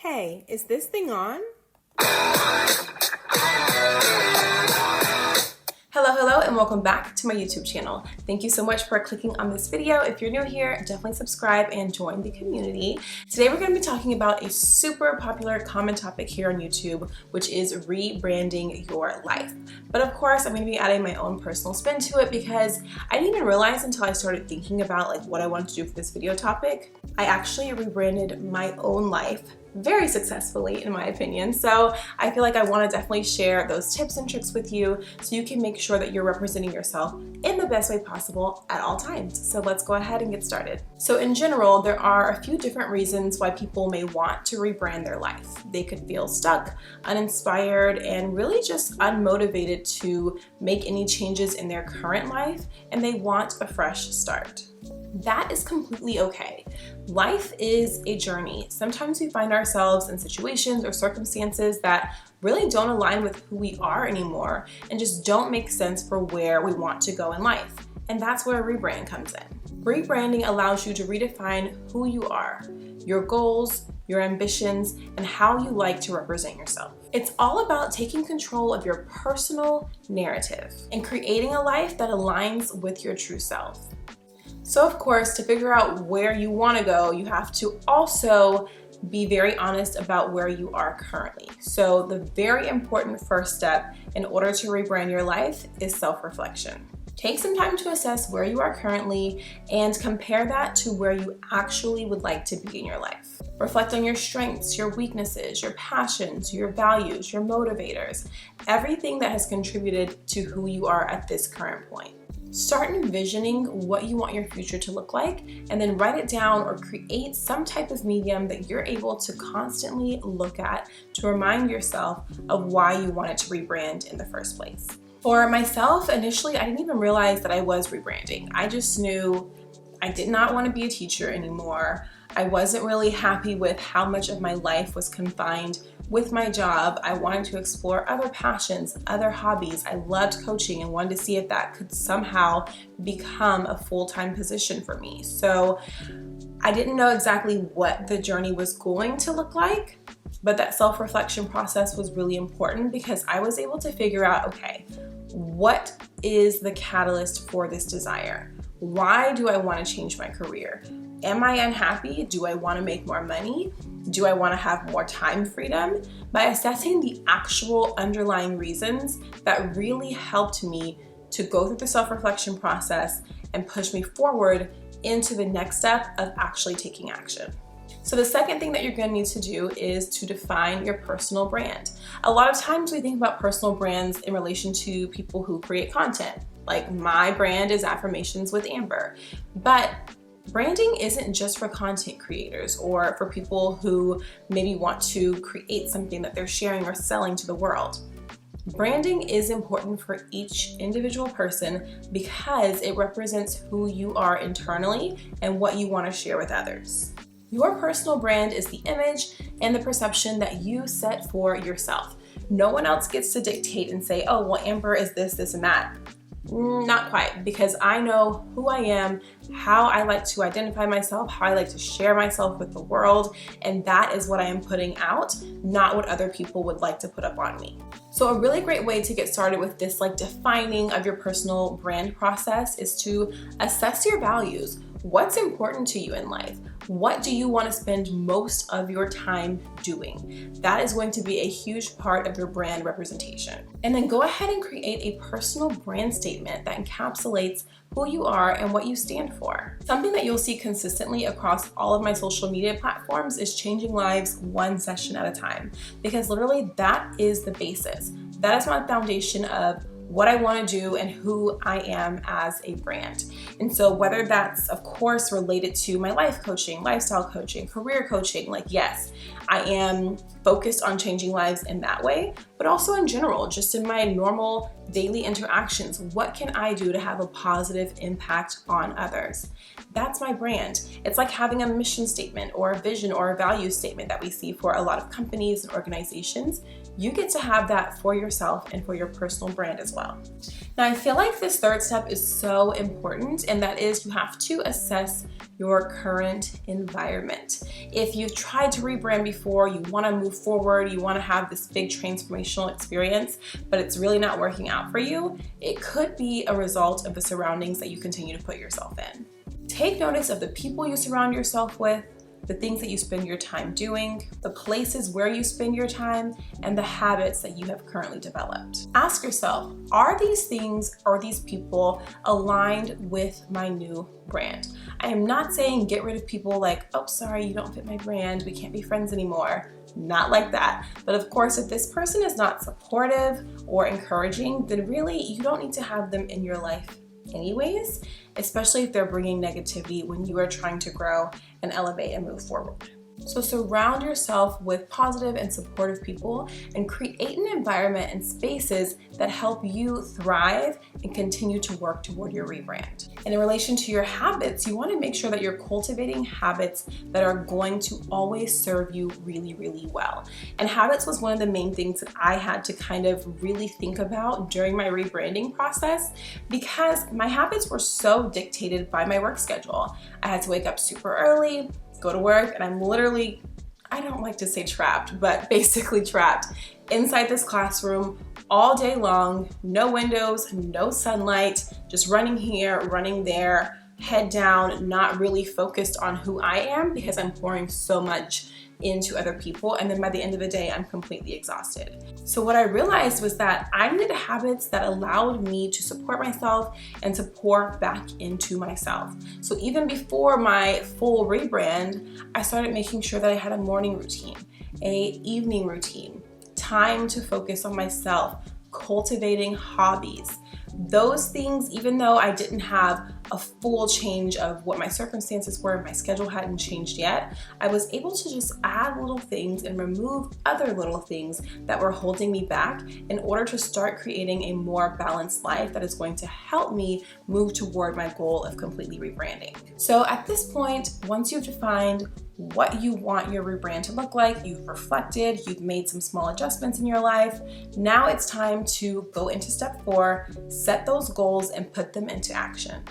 Hey, is this thing on? Hello, and welcome back to my YouTube channel. Thank you so much for clicking on this video. If you're new here, definitely subscribe and join the community. Today we're going to be talking about a super popular common topic here on YouTube, which is rebranding your life. But of course, I'm going to be adding my own personal spin to it because I didn't even realize until I started thinking about what I wanted to do for this video topic. I actually rebranded my own life very successfully, in my opinion. So I feel like I want to definitely share those tips and tricks with you so you can make sure that you're representing yourself in the best way possible at all times. So let's go ahead and get started. So in general, there are a few different reasons why people may want to rebrand their life. They could feel stuck, uninspired, and really just unmotivated to make any changes in their current life, and they want a fresh start. That is completely okay. Life is a journey. Sometimes we find ourselves in situations or circumstances that really don't align with who we are anymore and just don't make sense for where we want to go in life. And that's where a rebrand comes in. Rebranding allows you to redefine who you are, your goals, your ambitions, and how you like to represent yourself. It's all about taking control of your personal narrative and creating a life that aligns with your true self. So of course, to figure out where you want to go, you have to also be very honest about where you are currently. So the very important first step in order to rebrand your life is self-reflection. Take some time to assess where you are currently and compare that to where you actually would like to be in your life. Reflect on your strengths, your weaknesses, your passions, your values, your motivators, everything that has contributed to who you are at this current point. Start envisioning what you want your future to look like and then write it down or create some type of medium that you're able to constantly look at to remind yourself of why you wanted to rebrand in the first place. For myself, initially, I didn't even realize that I was rebranding. I just knew I did not want to be a teacher anymore. I wasn't really happy with how much of my life was confined with my job. I wanted to explore other passions, other hobbies. I loved coaching and wanted to see if that could somehow become a full-time position for me. So I didn't know exactly what the journey was going to look like, but that self-reflection process was really important because I was able to figure out, okay, what is the catalyst for this desire? Why do I want to change my career? Am I unhappy? Do I want to make more money? Do I want to have more time freedom? By assessing the actual underlying reasons, that really helped me to go through the self-reflection process and push me forward into the next step of actually taking action. So the second thing that you're going to need to do is to define your personal brand. A lot of times we think about personal brands in relation to people who create content. Like my brand is Affirmations with Amber. But branding isn't just for content creators or for people who maybe want to create something that they're sharing or selling to the world. Branding is important for each individual person because it represents who you are internally and what you want to share with others. Your personal brand is the image and the perception that you set for yourself. No one else gets to dictate and say, oh, well, Amber is this, this, and that. Not quite, because I know who I am, how I like to identify myself, how I like to share myself with the world, and that is what I am putting out, not what other people would like to put up on me. So a really great way to get started with this defining of your personal brand process is to assess your values. What's important to you in life? What do you want to spend most of your time doing? That is going to be a huge part of your brand representation. And then go ahead and create a personal brand statement that encapsulates who you are and what you stand for. Something that you'll see consistently across all of my social media platforms is changing lives one session at a time, because literally that is the basis. That is my foundation of what I want to do and who I am as a brand. And so whether that's of course related to my life coaching, lifestyle coaching, career coaching, yes, I am focused on changing lives in that way, but also in general, just in my normal daily interactions, what can I do to have a positive impact on others? That's my brand. It's like having a mission statement or a vision or a value statement that we see for a lot of companies and organizations. You get to have that for yourself and for your personal brand as well. Now, I feel like this third step is so important, and that is you have to assess your current environment. If you've tried to rebrand before, you want to move forward, you want to have this big transformational experience, but it's really not working out for you, it could be a result of the surroundings that you continue to put yourself in. Take notice of the people you surround yourself with, the things that you spend your time doing, the places where you spend your time, and the habits that you have currently developed. Ask yourself, are these things or these people aligned with my new brand? I am not saying get rid of people like, oh, sorry, you don't fit my brand, we can't be friends anymore. Not like that. But of course, if this person is not supportive or encouraging, then really you don't need to have them in your life anyways, especially if they're bringing negativity when you are trying to grow and elevate and move forward. So surround yourself with positive and supportive people and create an environment and spaces that help you thrive and continue to work toward your rebrand. And in relation to your habits, you want to make sure that you're cultivating habits that are going to always serve you really, really well. And habits was one of the main things that I had to kind of really think about during my rebranding process, because my habits were so dictated by my work schedule. I had to wake up super early, go to work, and I'm literally, I don't like to say trapped, but basically trapped inside this classroom all day long, no windows, no sunlight, just running here, running there, head down, not really focused on who I am because I'm pouring so much into other people, and then by the end of the day, I'm completely exhausted. So what I realized was that I needed habits that allowed me to support myself and to pour back into myself. So even before my full rebrand, I started making sure that I had a morning routine, an evening routine, time to focus on myself, cultivating hobbies. Those things, even though I didn't have a full change of what my circumstances were, my schedule hadn't changed yet, I was able to just add little things and remove other little things that were holding me back in order to start creating a more balanced life that is going to help me move toward my goal of completely rebranding. So at this point, once you've defined what you want your rebrand to look like, you've reflected, you've made some small adjustments in your life, now it's time to go into step 4, set those goals and put them into action.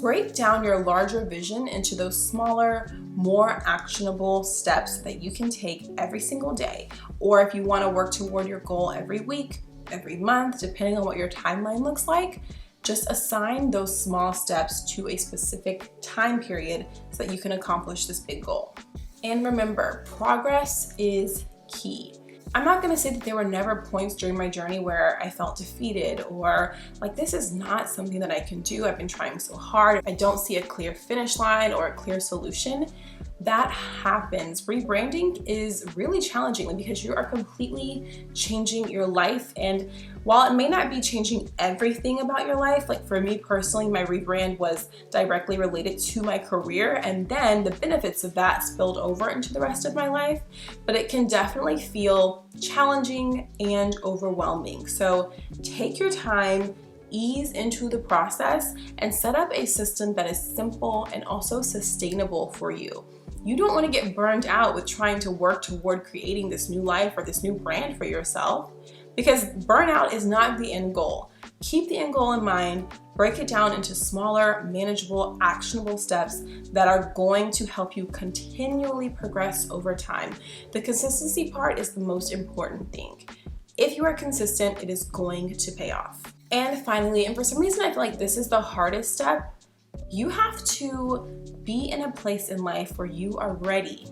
Break down your larger vision into those smaller, more actionable steps that you can take every single day. Or if you want to work toward your goal every week, every month, depending on what your timeline looks like, just assign those small steps to a specific time period so that you can accomplish this big goal. And remember, progress is key. I'm not gonna say that there were never points during my journey where I felt defeated or like this is not something that I can do. I've been trying so hard. I don't see a clear finish line or a clear solution. That happens. Rebranding is really challenging because you are completely changing your life. And while it may not be changing everything about your life, like for me personally, my rebrand was directly related to my career, and then the benefits of that spilled over into the rest of my life, but it can definitely feel challenging and overwhelming. So take your time, ease into the process, and set up a system that is simple and also sustainable for you. You don't want to get burned out with trying to work toward creating this new life or this new brand for yourself, because burnout is not the end goal. Keep the end goal in mind, break it down into smaller, manageable, actionable steps that are going to help you continually progress over time. The consistency part is the most important thing. If you are consistent, it is going to pay off. And finally, and for some reason I feel like this is the hardest step, you have to be in a place in life where you are ready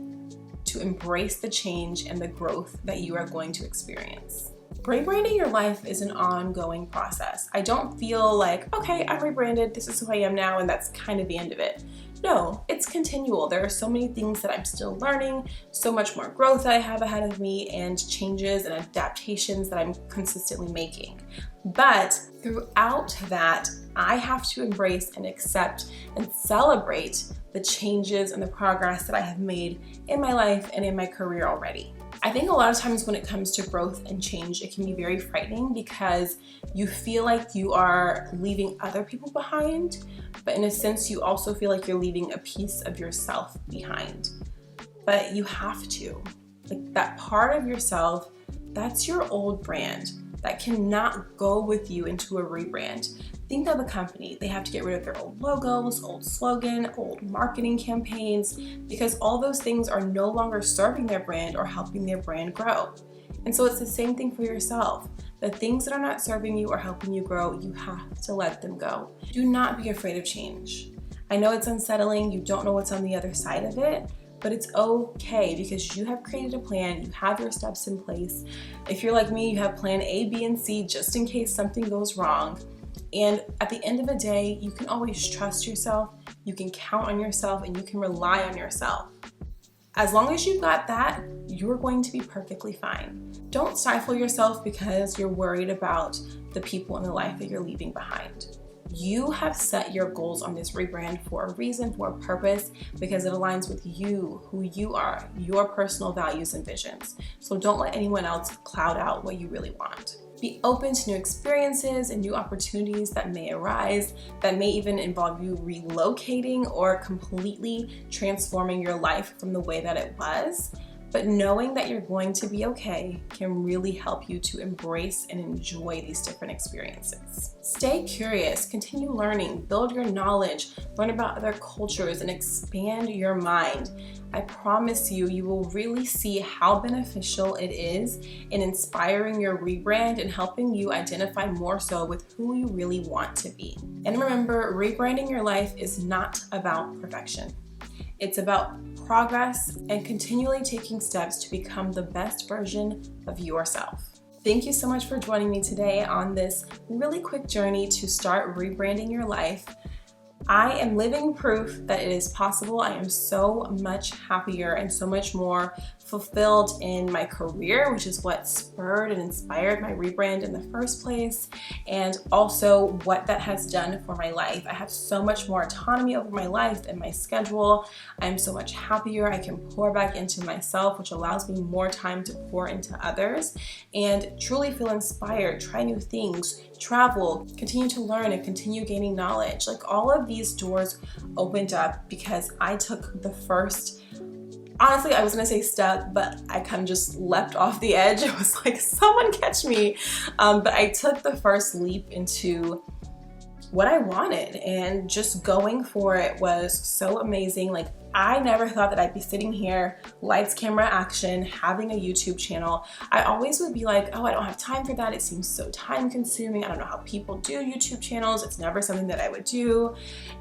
to embrace the change and the growth that you are going to experience. Rebranding your life is an ongoing process. I don't feel like, okay, I'm rebranded, this is who I am now, and that's kind of the end of it. No, it's continual. There are so many things that I'm still learning, so much more growth that I have ahead of me, and changes and adaptations that I'm consistently making. But throughout that, I have to embrace and accept and celebrate the changes and the progress that I have made in my life and in my career already. I think a lot of times when it comes to growth and change, it can be very frightening because you feel like you are leaving other people behind, but in a sense, you also feel like you're leaving a piece of yourself behind. But you have to. Like that part of yourself, that's your old brand. That cannot go with you into a rebrand. Think of a company. They have to get rid of their old logos, old slogan, old marketing campaigns, because all those things are no longer serving their brand or helping their brand grow. And so it's the same thing for yourself. The things that are not serving you or helping you grow, you have to let them go. Do not be afraid of change. I know it's unsettling, you don't know what's on the other side of it, but it's okay because you have created a plan, you have your steps in place. If you're like me, you have plan A, B, and C just in case something goes wrong. And at the end of the day, you can always trust yourself, you can count on yourself, and you can rely on yourself. As long as you've got that, you're going to be perfectly fine. Don't stifle yourself because you're worried about the people in the life that you're leaving behind. You have set your goals on this rebrand for a reason, for a purpose, because it aligns with you, who you are, your personal values and visions. So don't let anyone else cloud out what you really want. Be open to new experiences and new opportunities that may arise, that may even involve you relocating or completely transforming your life from the way that it was. But knowing that you're going to be okay can really help you to embrace and enjoy these different experiences. Stay curious, continue learning, build your knowledge, learn about other cultures, and expand your mind. I promise you, you will really see how beneficial it is in inspiring your rebrand and helping you identify more so with who you really want to be. And remember, rebranding your life is not about perfection. It's about progress and continually taking steps to become the best version of yourself. Thank you so much for joining me today on this really quick journey to start rebranding your life. I am living proof that it is possible. I am so much happier and so much more fulfilled in my career, which is what spurred and inspired my rebrand in the first place, and also what that has done for my life. I have so much more autonomy over my life and my schedule. I'm so much happier. I can pour back into myself, which allows me more time to pour into others and truly feel inspired, try new things, travel, continue to learn, and continue gaining knowledge. Like, all of these doors opened up because I took the first, honestly, I was gonna say step, but I kind of just leapt off the edge. It was like, someone catch me. But I took the first leap into what I wanted, and just going for it was so amazing. Like, I never thought that I'd be sitting here, lights, camera, action, having a YouTube channel. I always would be like, oh, I don't have time for that. It seems so time consuming. I don't know how people do YouTube channels. It's never something that I would do.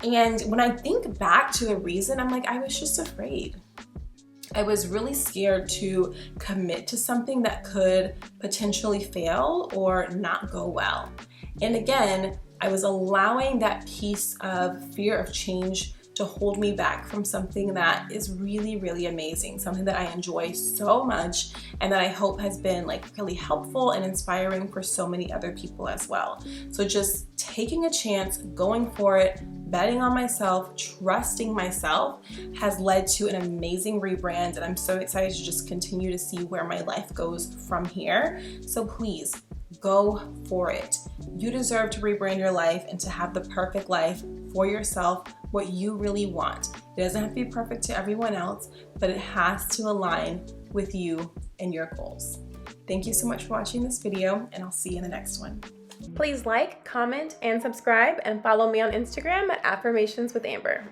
And when I think back to the reason, I'm like, I was just afraid. I was really scared to commit to something that could potentially fail or not go well. And again, I was allowing that piece of fear of change to hold me back from something that is really, really amazing, something that I enjoy so much and that I hope has been like really helpful and inspiring for so many other people as well. So just taking a chance, going for it, betting on myself, trusting myself has led to an amazing rebrand, and I'm so excited to just continue to see where my life goes from here. So please, go for it. You deserve to rebrand your life and to have the perfect life for yourself, what you really want. It doesn't have to be perfect to everyone else, but it has to align with you and your goals. Thank you so much for watching this video, and I'll see you in the next one. Please like, comment, and subscribe, and follow me on Instagram at Affirmations with Amber.